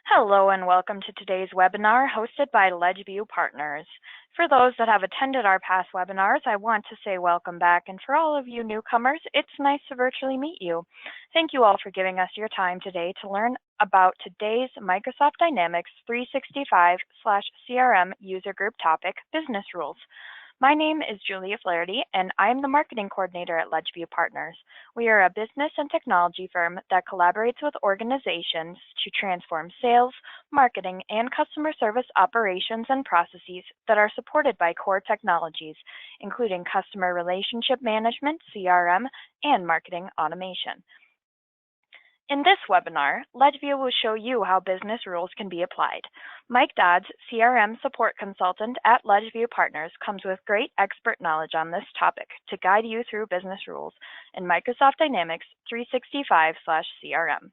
Hello and welcome to today's webinar hosted by LedgeView Partners. For those that have attended our past webinars, I want to say welcome back, and for all of you newcomers, it's nice to virtually meet you. Thank you all for giving us your time today to learn about today's Microsoft Dynamics 365/CRM user group topic, business rules. My name is Julia Flaherty, and I'm the marketing coordinator at LedgeView Partners. We are a business and technology firm that collaborates with organizations to transform sales, marketing, and customer service operations and processes that are supported by core technologies, including customer relationship management, CRM, and marketing automation. In this webinar, LedgeView will show you how business rules can be applied. Mike Dodds, CRM support consultant at LedgeView Partners, comes with great expert knowledge on this topic to guide you through business rules in Microsoft Dynamics 365/CRM.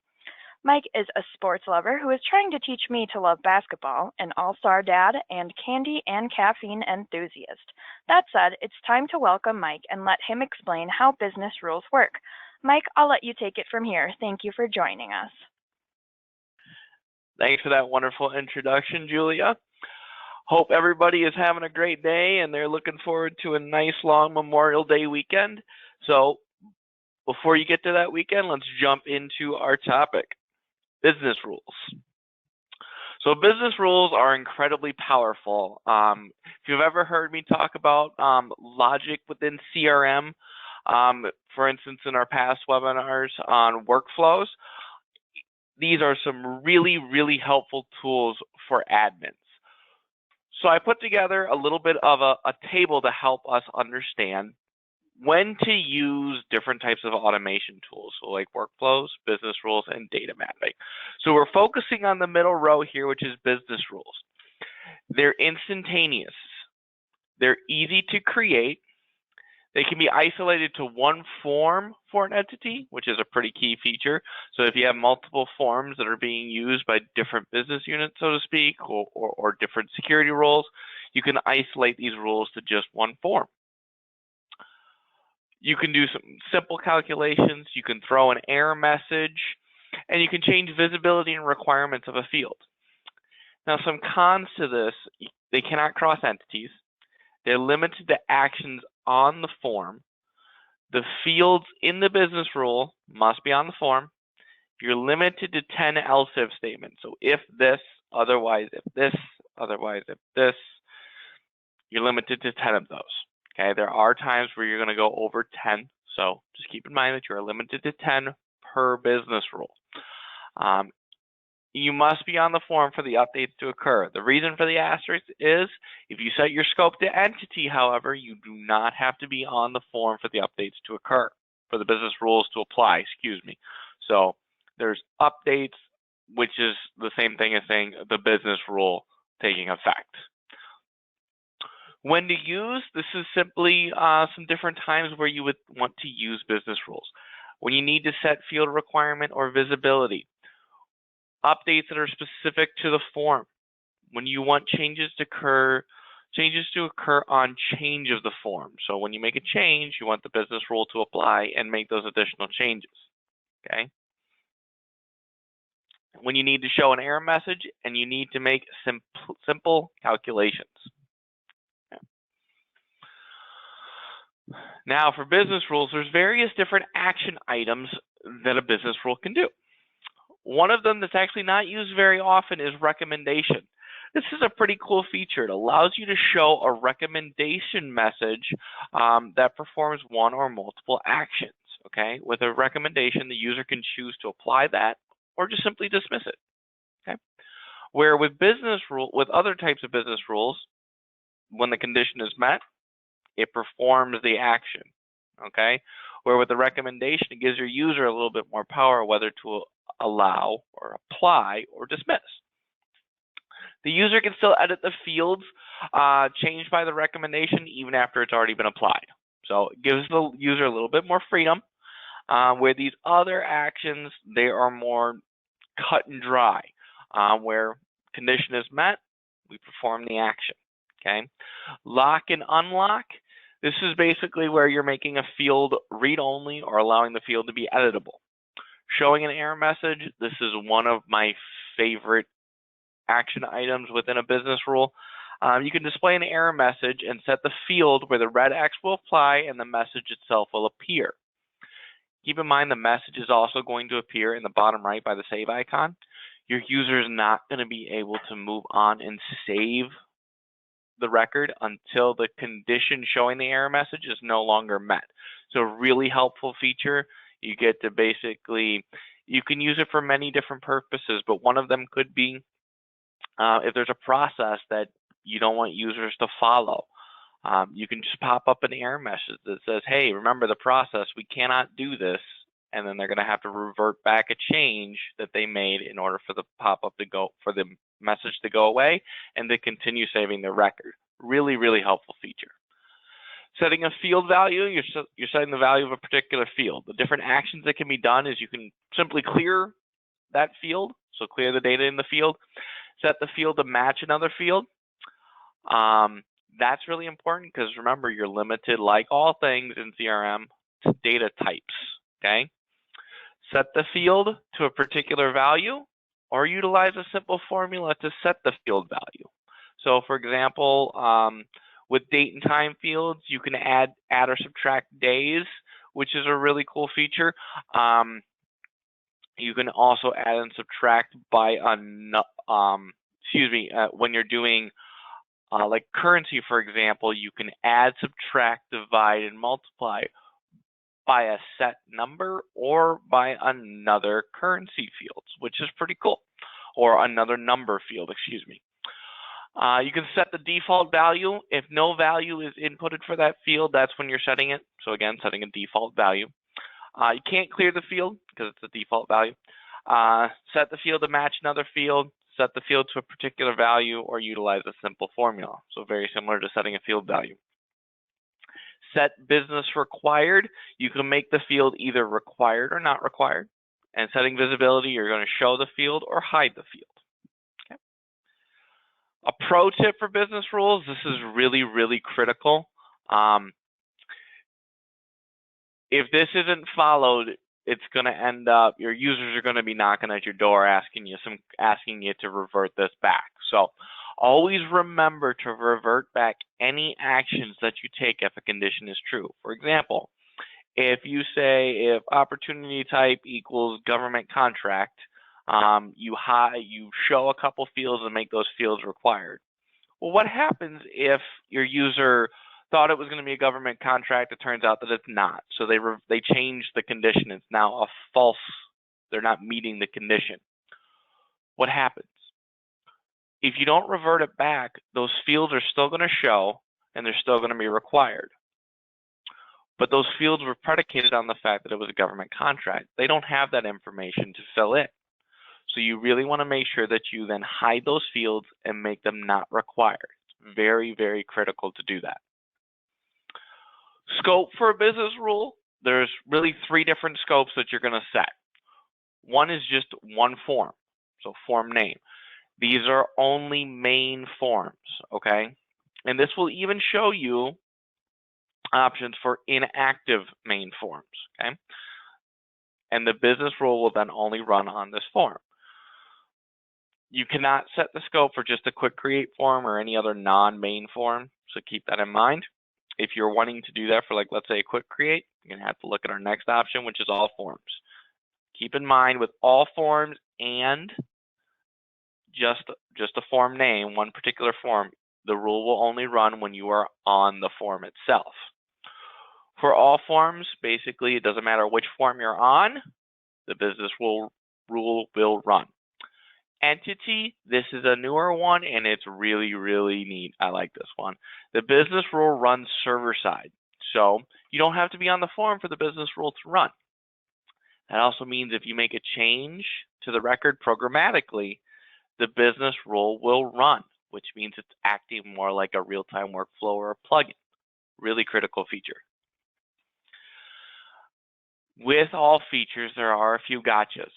Mike is a sports lover who is trying to teach me to love basketball, an all-star dad, and candy and caffeine enthusiast. That said, it's time to welcome Mike and let him explain how business rules work. Mike, I'll let you take it from here. Thank you for joining us. Thanks for that wonderful introduction, Julia. Hope everybody is having a great day and they're looking forward to a nice long Memorial Day weekend. So before you get to that weekend, let's jump into our topic, business rules. So business rules are incredibly powerful. If you've ever heard me talk about logic within CRM, for instance, in our past webinars on workflows, these are some really helpful tools for admins. So I put together a little bit of a table to help us understand when to use different types of automation tools, so like workflows, business rules, and data mapping. So we're focusing on the middle row here, which is business rules. They're instantaneous. They're easy to create. They can be isolated to one form for an entity, which is a pretty key feature. So if you have multiple forms that are being used by different business units, so to speak, or different security roles, you can isolate these rules to just one form. You can do some simple calculations. You can throw an error message, and you can change visibility and requirements of a field. Now, some cons to this: they cannot cross entities. They're limited to actions on the form. The fields in the business rule must be on the form. You're limited to 10 else if statements. So if this, otherwise if this, otherwise if this, you're limited to 10 of those. Okay, there are times where you're going to go over 10. So just keep in mind that you're limited to 10 per business rule. You must be on the form for the updates to occur. The reason for the asterisk is if you set your scope to entity, however, you do not have to be on the form for the updates to occur, for the business rules to apply, So there's updates, which is the same thing as saying the business rule taking effect. When to use, this is simply some different times where you would want to use business rules. When you need to set field requirement or visibility, updates that are specific to the form, when you want changes to occur on change of the form. So when you make a change, you want the business rule to apply and make those additional changes. Okay. When you need to show an error message and you need to make simple calculations. Okay. Now for business rules, there's various different action items that a business rule can do. One of them that's actually not used very often is recommendation. This is a pretty cool feature. It allows you to show a recommendation message that performs one or multiple actions. Okay, with a recommendation, the user can choose to apply that or just simply dismiss it. Okay, where with other types of business rules, when the condition is met, it performs the action. Okay, where with the recommendation, it gives your user a little bit more power whether to allow or apply or dismiss. The user can still edit the fields changed by the recommendation even after it's already been applied. So it gives the user a little bit more freedom. Where these other actions, they are more cut and dry. Where condition is met, we perform the action. Okay. Lock and unlock. This is basically where you're making a field read-only or allowing the field to be editable. Showing an error message, this is one of my favorite action items within a business rule. You can display an error message and set the field where the red X will apply and the message itself will appear. Keep in mind the message is also going to appear in the bottom right by the save icon. Your user is not going to be able to move on and save the record until the condition showing the error message is no longer met. So a really helpful feature. You get to basically, you can use it for many different purposes, but one of them could be if there's a process that you don't want users to follow. You can just pop up an error message that says, hey, remember the process, we cannot do this, and then they're going to have to revert back a change that they made in order for the pop-up to go, for the message to go away and to continue saving the record. Really, really helpful feature. Setting a field value, you're setting the value of a particular field. The different actions that can be done is you can simply clear that field, so clear the data in the field, set the field to match another field. That's really important because remember, you're limited, like all things in CRM, to data types, okay? Set the field to a particular value or utilize a simple formula to set the field value. So for example, with date and time fields, you can add or subtract days, which is a really cool feature. You can also add and subtract by when you're doing like currency, for example, you can add, subtract, divide, and multiply by a set number or by another currency field, which is pretty cool, or another number field, excuse me. You can set the default value. If no value is inputted for that field, that's when you're setting it. So again, setting a default value. You can't clear the field because it's a default value. Set the field to match another field, set the field to a particular value, or utilize a simple formula. So very similar to setting a field value. Set business required. You can make the field either required or not required. And setting visibility, you're going to show the field or hide the field. Okay. A pro tip for business rules, this is really, really critical. If this isn't followed, it's going to end up, your users are going to be knocking at your door asking you to revert this back. So always remember to revert back any actions that you take if a condition is true. For example, if you say if opportunity type equals government contract, you show a couple fields and make those fields required. Well, what happens if your user thought it was going to be a government contract? It turns out that it's not. So they changed the condition. It's now a false. They're not meeting the condition. What happens? If you don't revert it back, those fields are still going to show and they're still going to be required. But those fields were predicated on the fact that it was a government contract. They don't have that information to fill in. So you really want to make sure that you then hide those fields and make them not required. It's very, very critical to do that. Scope for a business rule, there's really 3 different scopes that you're going to set. One is just one form, so form name. These are only main forms, okay? And this will even show you options for inactive main forms, okay? And the business rule will then only run on this form. You cannot set the scope for just a quick create form or any other non-main form, so keep that in mind. If you're wanting to do that for, like, let's say a quick create, you're going to have to look at our next option, which is all forms. Keep in mind with all forms and just a form name, one particular form, the rule will only run when you are on the form itself. For all forms, basically, it doesn't matter which form you're on, the business rule will run. Entity, this is a newer one and it's really, really neat. I like this one. The business rule runs server side. So you don't have to be on the form for the business rule to run. That also means if you make a change to the record programmatically, the business rule will run, which means it's acting more like a real-time workflow or a plugin. Really critical feature. With all features, there are a few gotchas.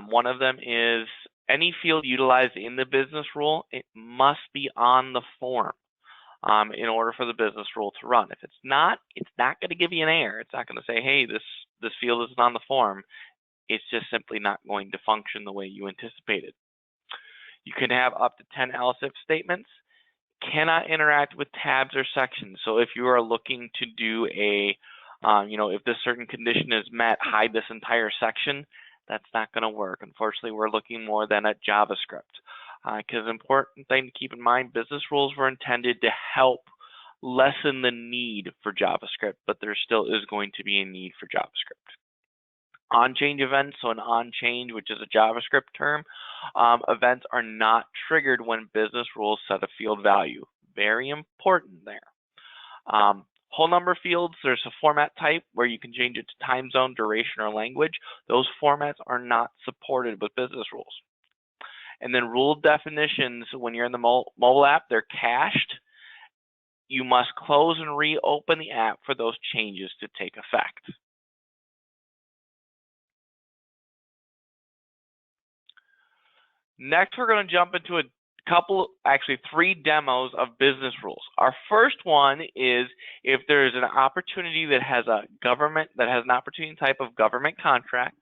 One of them is any field utilized in the business rule, it must be on the form in order for the business rule to run. If it's not going to give you an error. It's not going to say, hey, this field isn't on the form. It's just simply not going to function the way you anticipated. You can have up to 10 else if statements. Cannot interact with tabs or sections. So if you are looking to do a, if this certain condition is met, hide this entire section, that's not going to work. Unfortunately, we're looking more than at JavaScript. Because an important thing to keep in mind, business rules were intended to help lessen the need for JavaScript, but there still is going to be a need for JavaScript. On-change events, so an on-change, which is a JavaScript term, events are not triggered when business rules set a field value. Very important there. Whole number fields, there's a format type where you can change it to time zone, duration, or language. Those formats are not supported with business rules. And then rule definitions, when you're in the mobile app, they're cached. You must close and reopen the app for those changes to take effect. Next, we're going to jump into three demos of business rules. Our first one is if there is an opportunity that has an opportunity type of government contract,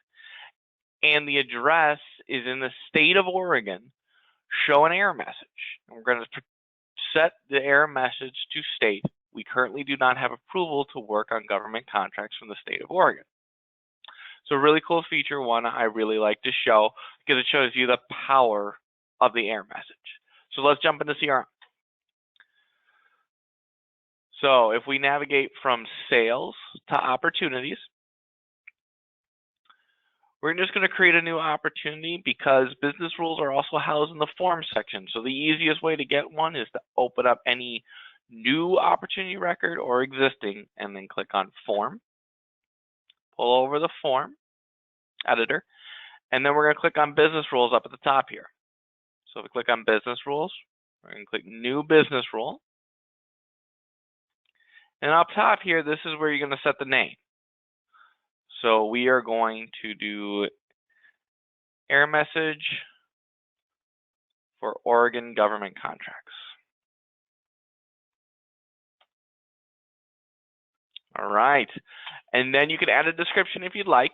and the address is in the state of Oregon, show an error message. And we're going to set the error message to state, we currently do not have approval to work on government contracts from the state of Oregon. So a really cool feature, one I really like to show because it shows you the power of the error message. So let's jump into CRM. So if we navigate from sales to opportunities, we're just going to create a new opportunity because business rules are also housed in the form section. So the easiest way to get one is to open up any new opportunity record or existing and then click on form. Pull over the form editor, and then we're going to click on business rules up at the top here. So if we click on business rules, we're going to click new business rule. And up top here, this is where you're going to set the name. So we are going to do error message for Oregon government contracts. All right. And then you can add a description if you'd like.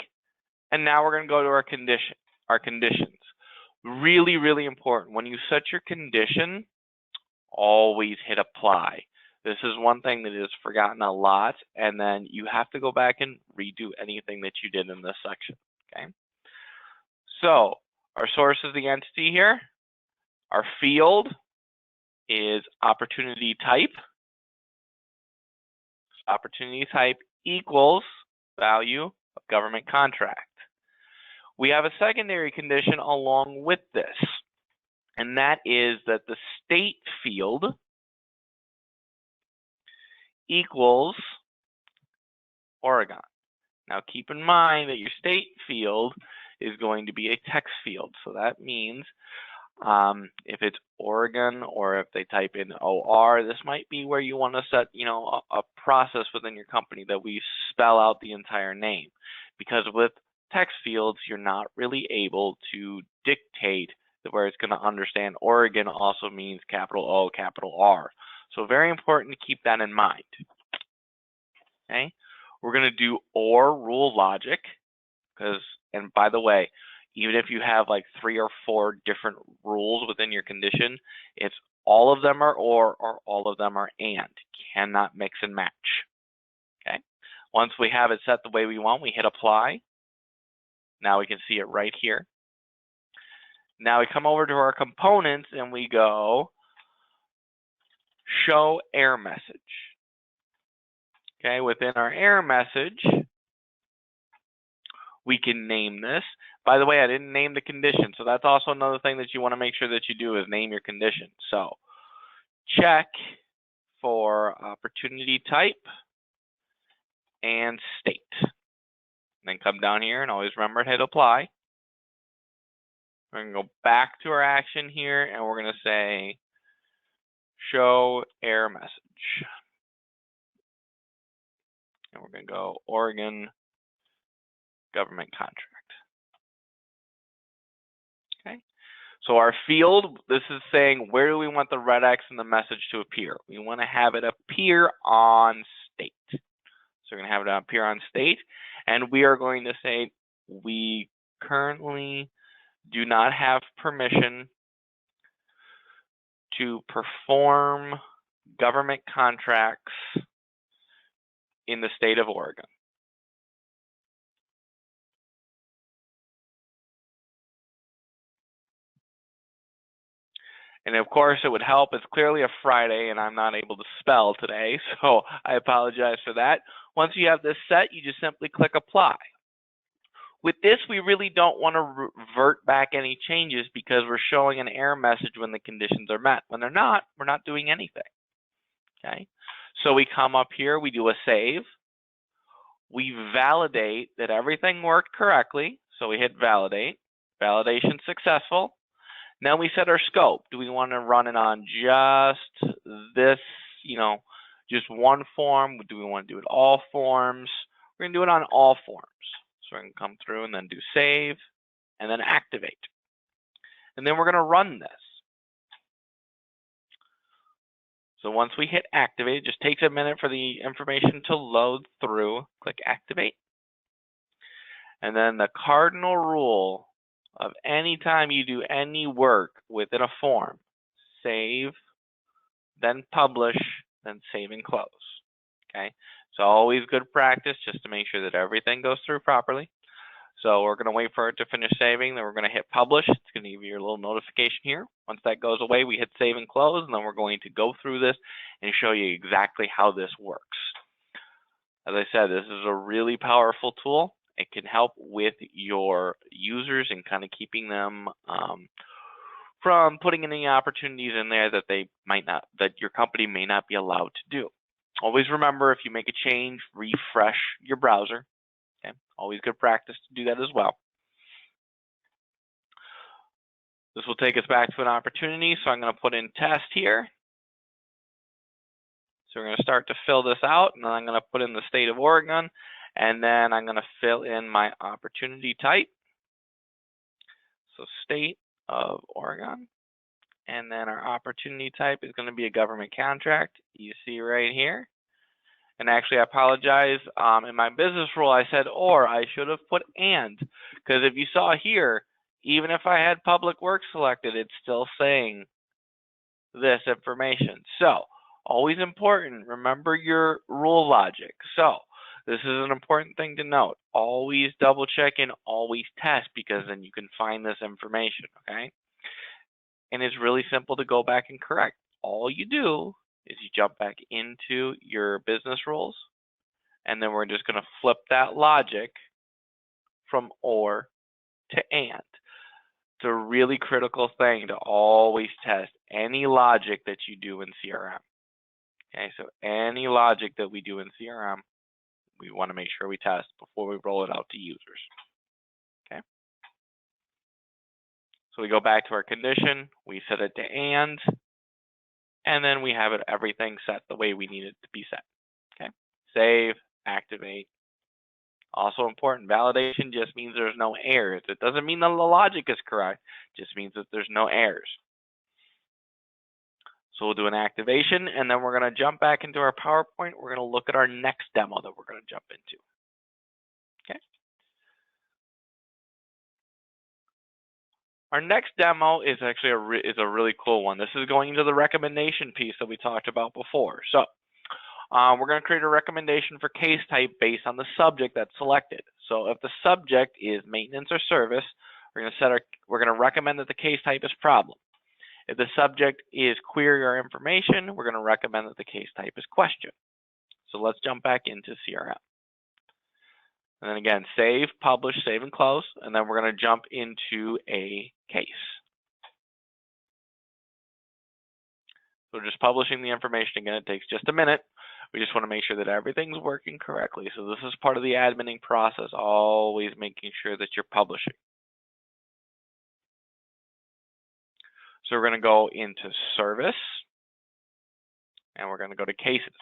And now we're going to go to our conditions. Really, really important. When you set your condition, always hit apply. This is one thing that is forgotten a lot, and then you have to go back and redo anything that you did in this section, okay? So our source is the entity here. Our field is opportunity type. Opportunity type equals value of government contract. We have a secondary condition along with this, and that is that the state field equals Oregon. Now keep in mind that your state field is going to be a text field, so that means if it's Oregon or if they type in OR, this might be where you want to set, a process within your company that we spell out the entire name, because with text fields, you're not really able to dictate where it's going to understand Oregon also means capital O, capital R. So very important to keep that in mind. Okay, we're going to do OR rule logic, and by the way, even if you have like 3 or 4 different rules within your condition, it's all of them are or all of them are and. Cannot mix and match. Okay, once we have it set the way we want, we hit apply. Now we can see it right here. Now we come over to our components and we go show error message. Okay, within our error message, we can name this. By the way, I didn't name the condition, so that's also another thing that you want to make sure that you do is name your condition. So check for opportunity type and state. And then come down here and always remember to hit apply. We're going to go back to our action here and we're going to say show error message. And we're going to go Oregon government contract. Okay. So our field, this is saying where do we want the red X in the message to appear? We want to have it appear on state. So we're going to have it appear on state. And we are going to say we currently do not have permission to perform government contracts in the state of Oregon. And of course, it would help. It's clearly a Friday, and I'm not able to spell today, so I apologize for that. Once you have this set, you just simply click Apply. With this, we really don't want to revert back any changes because we're showing an error message when the conditions are met. When they're not, we're not doing anything. Okay? So we come up here, we do a save. We validate that everything worked correctly. So we hit Validate. Validation successful. Now we set our scope. Do we want to run it on just this, just one form? Do we want to do it all forms? We're going to do it on all forms. So we're going to come through and then do save and then activate. And then we're going to run this. So once we hit activate, it just takes a minute for the information to load through. Click activate. And then the cardinal rule of any time you do any work within a form, save, then publish, then save and close. Okay, so always good practice just to make sure that everything goes through properly. So we're going to wait for it to finish saving, then we're going to hit publish. It's going to give you a little notification here. Once that goes away, we hit save and close, and then we're going to go through this and show you exactly how this works. As I said, this is a really powerful tool. It can help with your users and kind of keeping them from putting any opportunities in there that they might not, that your company may not be allowed to do. Always remember, if you make a change, refresh your browser. Okay, always good practice to do that as well. This will take us back to an opportunity, so I'm going to put in test here. So we're going to start to fill this out, and then I'm going to put in the state of Oregon, and then I'm going to fill in my opportunity type. So state of Oregon, and then our opportunity type is going to be a government contract. You see right here. And actually, I apologize. In my business rule, I said or. I should have put and, because if you saw here, even if I had public works selected, it's still saying this information. So always important, remember your rule logic. So this is an important thing to note. Always double check and always test, because then you can find this information, okay? And it's really simple to go back and correct. All you do is you jump back into your business rules, and then we're just going to flip that logic from or to and. It's a really critical thing to always test any logic that you do in CRM. Okay, so any logic that we do in CRM, we want to make sure we test before we roll it out to users. Okay. So we go back to our condition, we set it to and then we have everything set the way we need it to be set. Okay. Save, activate. Also important, validation just means there's no errors. It doesn't mean that the logic is correct. It just means that there's no errors. So we'll do an activation, and then we're going to jump back into our PowerPoint. We're going to look at our next demo that we're going to jump into. Okay. Our next demo is actually a really cool one. This is going into the recommendation piece that we talked about before. So we're going to create a recommendation for case type based on the subject that's selected. So if the subject is maintenance or service, we're going to recommend that the case type is problem. If the subject is query or information, we're going to recommend that the case type is question. So let's jump back into CRM. And then again, save, publish, save, and close. And then we're going to jump into a case. So we're just publishing the information. Again, it takes just a minute. We just want to make sure that everything's working correctly. So this is part of the adminning process, always making sure that you're publishing. So we're going to go into service, and we're going to go to cases.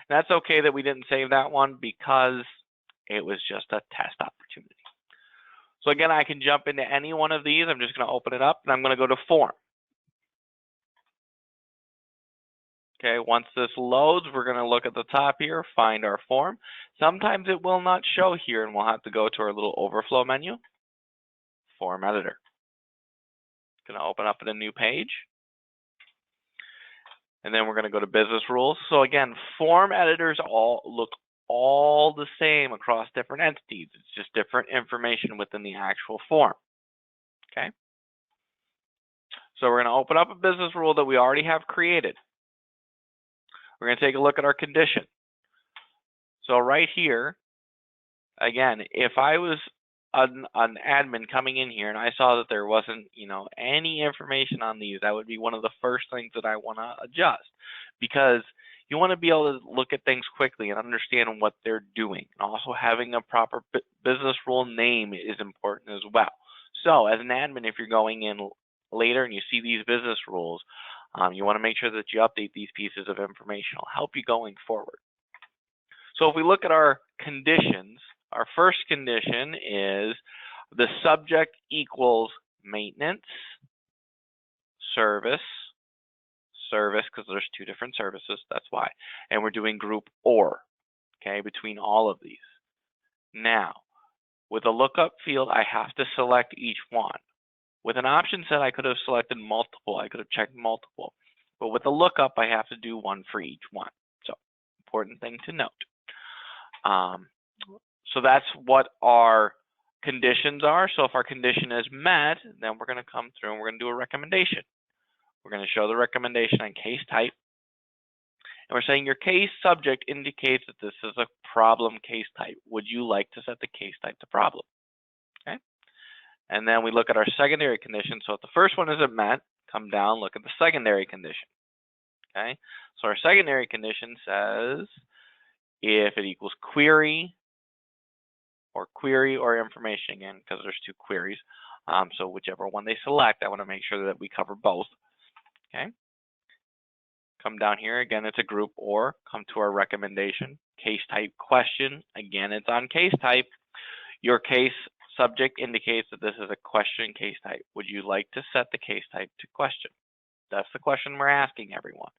And that's okay that we didn't save that one because it was just a test opportunity. So again, I can jump into any one of these. I'm just going to open it up, and I'm going to go to form. Okay, once this loads, we're going to look at the top here, find our form. Sometimes it will not show here, and we'll have to go to our little overflow menu, form editor. Going to open up in a new page. And then we're going to go to business rules. So again, form editors all look all the same across different entities. It's just different information within the actual form. Okay. So we're going to open up a business rule that we already have created. We're going to take a look at our condition. So right here, again, if I was an admin coming in here and I saw that there wasn't, any information on these, that would be one of the first things that I want to adjust, because you want to be able to look at things quickly and understand what they're doing. And also having a proper business rule name is important as well. So as an admin, if you're going in later and you see these business rules, you want to make sure that you update these pieces of information. It'll help you going forward. So if we look at our conditions, our first condition is the subject equals maintenance, service, because there's two different services, that's why. And we're doing group or, okay, between all of these. Now, with a lookup field, I have to select each one. With an option set, I could have selected multiple. I could have checked multiple. But with a lookup, I have to do one for each one. So, important thing to note. So that's what our conditions are. So if our condition is met, then we're going to come through and we're going to do a recommendation. We're going to show the recommendation on case type. And we're saying your case subject indicates that this is a problem case type. Would you like to set the case type to problem? Okay. And then we look at our secondary condition. So if the first one isn't met, come down, look at the secondary condition. Okay. So our secondary condition says if it equals query or information, again, because there's two queries. So whichever one they select, I want to make sure that we cover both. Okay. Come down here, again, it's a group or, come to our recommendation, case type question. Again, it's on case type. Your case subject indicates that this is a question case type. Would you like to set the case type to question? That's the question we're asking everyone.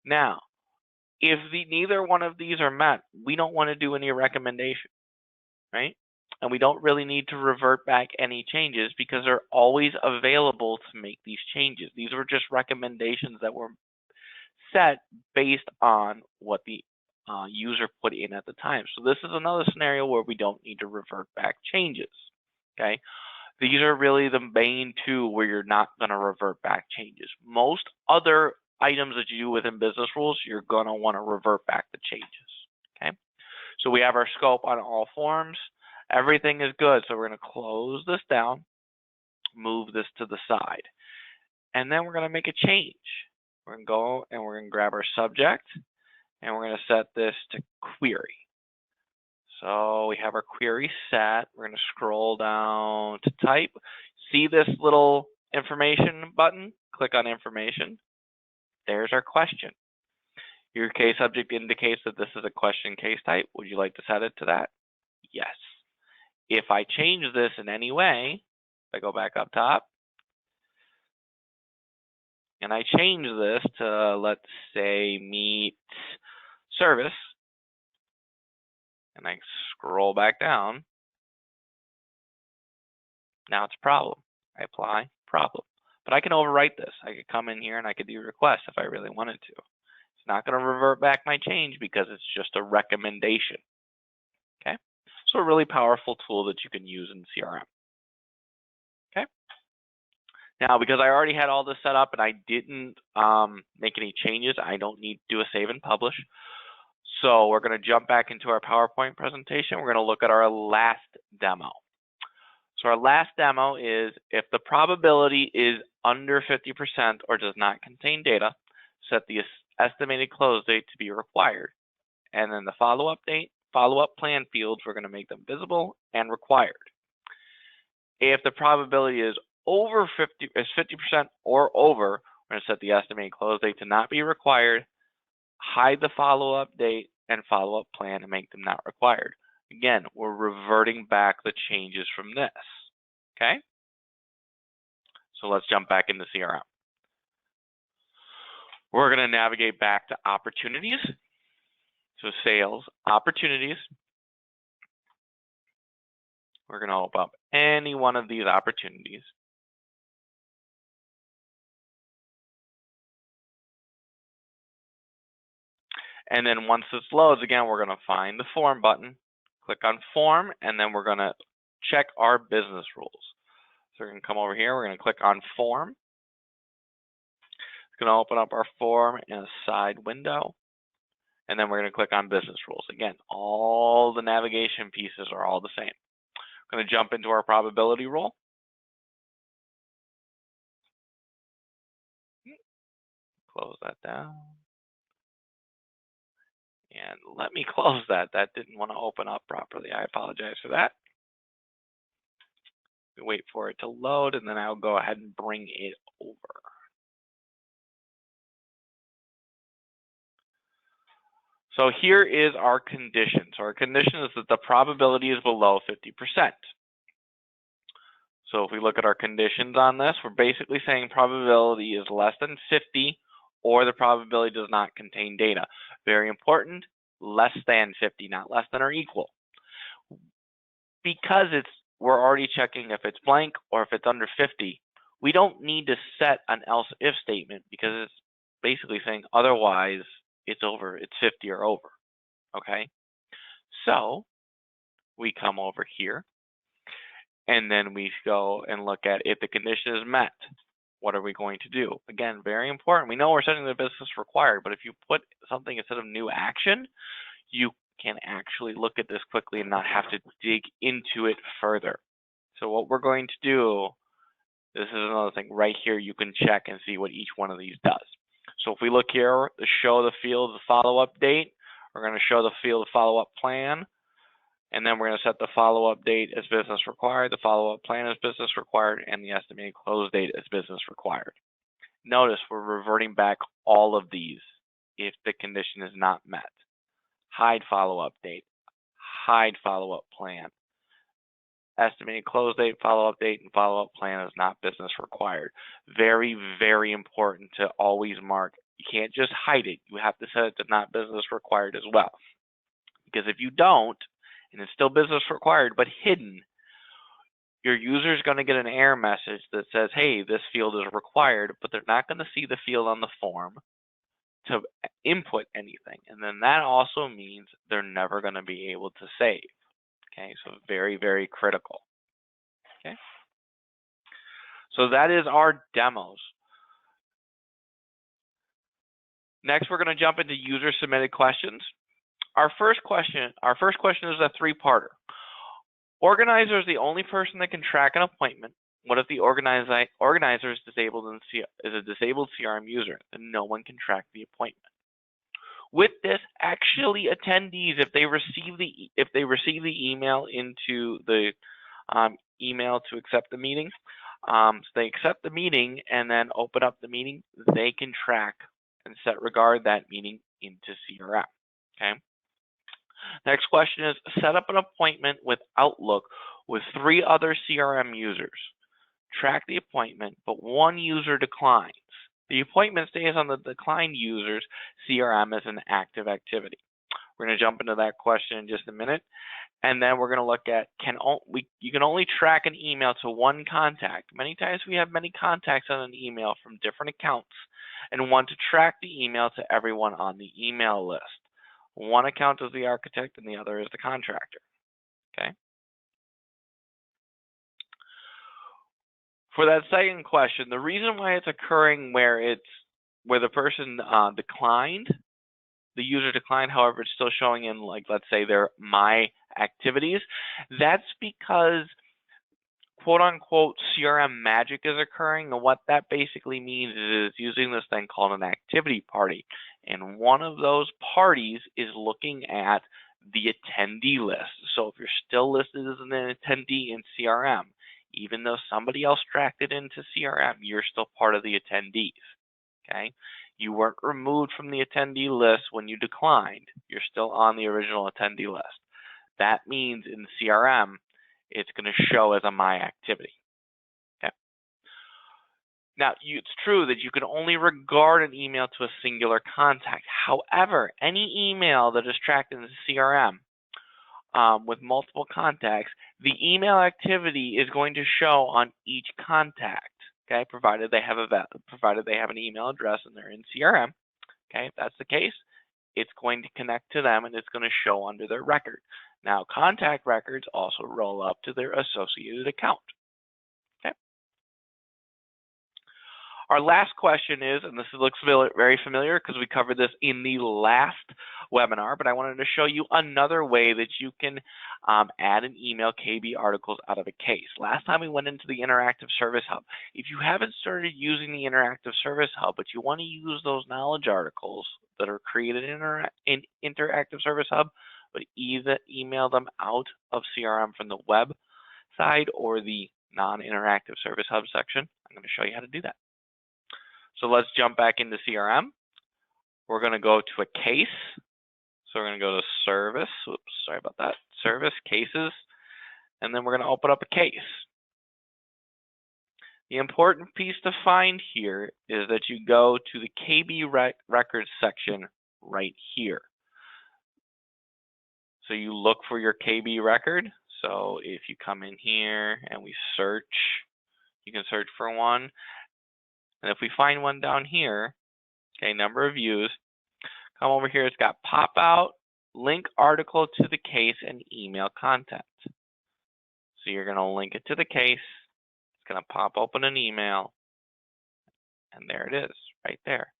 Now, if neither one of these are met, we don't want to do any recommendation, right? And we don't really need to revert back any changes because they're always available to make these changes. These were just recommendations that were set based on what the user put in at the time. So this is another scenario where we don't need to revert back changes. Okay, these are really the main two where you're not going to revert back changes. Most other items that you do within business rules, you're going to want to revert back the changes. Okay, so we have our scope on all forms. Everything is good. So we're going to close this down, move this to the side, and then we're going to make a change. We're going to go and we're going to grab our subject and we're going to set this to query. So we have our query set. We're going to scroll down to type. See this little information button? Click on information. There's our question. Your case subject indicates that this is a question case type. Would you like to set it to that? Yes. If I change this in any way, if I go back up top, and I change this to, let's say, meet service, and I scroll back down, now it's a problem. I apply problem. But I can overwrite this. I could come in here and I could do request if I really wanted to. It's not going to revert back my change because it's just a recommendation. Okay? So a really powerful tool that you can use in CRM. Okay? Now, because I already had all this set up and I didn't make any changes, I don't need to do a save and publish. So we're going to jump back into our PowerPoint presentation. We're going to look at our last demo. So our last demo is if the probability is under 50% or does not contain data, set the estimated close date to be required. And then the follow-up plan fields, we're going to make them visible and required. If the probability is over 50% or over, we're going to set the estimated close date to not be required, hide the follow-up date and follow-up plan and make them not required. Again, we're reverting back the changes from this. Okay? So let's jump back into CRM. We're going to navigate back to opportunities. So sales, opportunities. We're going to open up any one of these opportunities. And then once this loads, again, we're going to find the form button, click on form, and then we're going to check our business rules. So we're going to come over here, we're going to click on form. It's going to open up our form in a side window. And then we're going to click on business rules. Again, all the navigation pieces are all the same. I'm going to jump into our probability rule. Close that down. And let me close that. That didn't want to open up properly. I apologize for that. We wait for it to load, and then I'll go ahead and bring it over. So here is our condition. So our condition is that the probability is below 50%. So if we look at our conditions on this, we're basically saying probability is less than 50 or the probability does not contain data. Very important, less than 50, not less than or equal. Because we're already checking if it's blank or if it's under 50, we don't need to set an else if statement because it's basically saying otherwise it's 50 or over, okay? So we come over here and then we go and look at if the condition is met, what are we going to do? Again, very important. We know we're setting the business required, but if you put something instead of new action, you can actually look at this quickly and not have to dig into it further. So what we're going to do, this is another thing right here, you can check and see what each one of these does. So if we look here, the show the field the follow-up date, we're going to show the field the follow-up plan, and then we're going to set the follow-up date as business required, the follow-up plan as business required, and the estimated close date as business required. Notice we're reverting back all of these if the condition is not met. Hide follow-up date, hide follow-up plan. Estimated close date, follow-up date, and follow-up plan is not business required. Very, very important to always mark. You can't just hide it. You have to set it to not business required as well. Because if you don't, and it's still business required but hidden, your user is going to get an error message that says, hey, this field is required, but they're not going to see the field on the form to input anything. And then that also means they're never going to be able to save. Okay, so very, very critical. Okay, so that is our demos. Next, we're going to jump into user submitted questions. Our first question is a three-parter. Organizer is the only person that can track an appointment. What if the organizer is disabled and is a disabled CRM user? Then no one can track the appointment. With this, actually, attendees, if they receive the email into the email to accept the meeting, so they accept the meeting and then open up the meeting, they can track and regard that meeting into CRM. Okay. Next question is set up an appointment with Outlook with 3 other CRM users. Track the appointment, but one user declines. The appointment stays on the declined user's CRM as an active activity. We're going to jump into that question in just a minute. And then we're going to look at, you can only track an email to one contact. Many times we have many contacts on an email from different accounts and want to track the email to everyone on the email list. One account is the architect and the other is the contractor. Okay. For that second question, the reason why it's occurring where the person declined, the user declined, however, it's still showing in, like, let's say their My Activities, that's because quote unquote CRM magic is occurring. And what that basically means is using this thing called an activity party. And one of those parties is looking at the attendee list. So if you're still listed as an attendee in CRM, even though somebody else tracked it into CRM, you're still part of the attendees. Okay? You weren't removed from the attendee list when you declined. You're still on the original attendee list. That means in CRM, it's going to show as a My Activity. Okay. Now, it's true that you can only regard an email to a singular contact. However, any email that is tracked in the CRM with multiple contacts, the email activity is going to show on each contact. Okay, provided they have an email address and they're in CRM. Okay, if that's the case, it's going to connect to them and it's going to show under their record. Now, contact records also roll up to their associated account. Okay. Our last question is, and this looks very familiar because we covered this in the last webinar, but I wanted to show you another way that you can add and email KB articles out of a case. Last time we went into the Interactive Service Hub. If you haven't started using the Interactive Service Hub, but you want to use those knowledge articles that are created in Interactive Service Hub, but either email them out of CRM from the web side or the non-Interactive Service Hub section, I'm going to show you how to do that. So let's jump back into CRM. We're going to go to a case. So we're going to go to Service. Oops, sorry about that. Service, Cases. And then we're going to open up a case. The important piece to find here is that you go to the KB records section right here. So you look for your KB record. So if you come in here and we search, you can search for one. And if we find one down here, okay, number of views, come over here, it's got pop out, link article to the case, and email content. So you're going to link it to the case, it's going to pop open an email, and there it is, right there.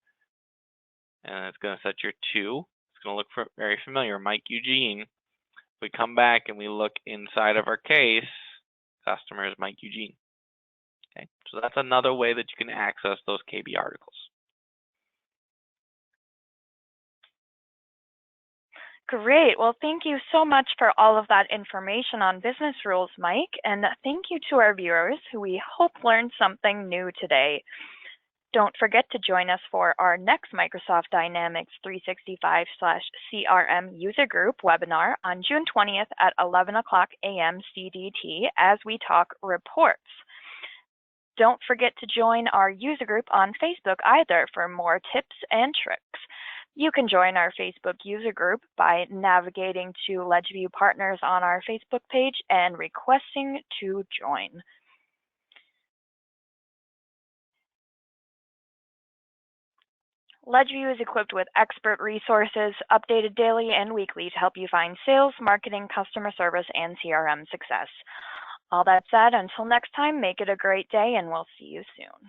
And it's going to set your to, it's going to look for very familiar, Mike Eugene. If we come back and we look inside of our case, customer is Mike Eugene. Okay, so that's another way that you can access those KB articles. Great. Well, thank you so much for all of that information on business rules, Mike. And thank you to our viewers who we hope learned something new today. Don't forget to join us for our next Microsoft Dynamics 365/CRM user group webinar on June 20th at 11 o'clock a.m. CDT as we talk reports. Don't forget to join our user group on Facebook either for more tips and tricks. You can join our Facebook user group by navigating to LedgeView Partners on our Facebook page and requesting to join. LedgeView is equipped with expert resources, updated daily and weekly to help you find sales, marketing, customer service, and CRM success. All that said, until next time, make it a great day, and we'll see you soon.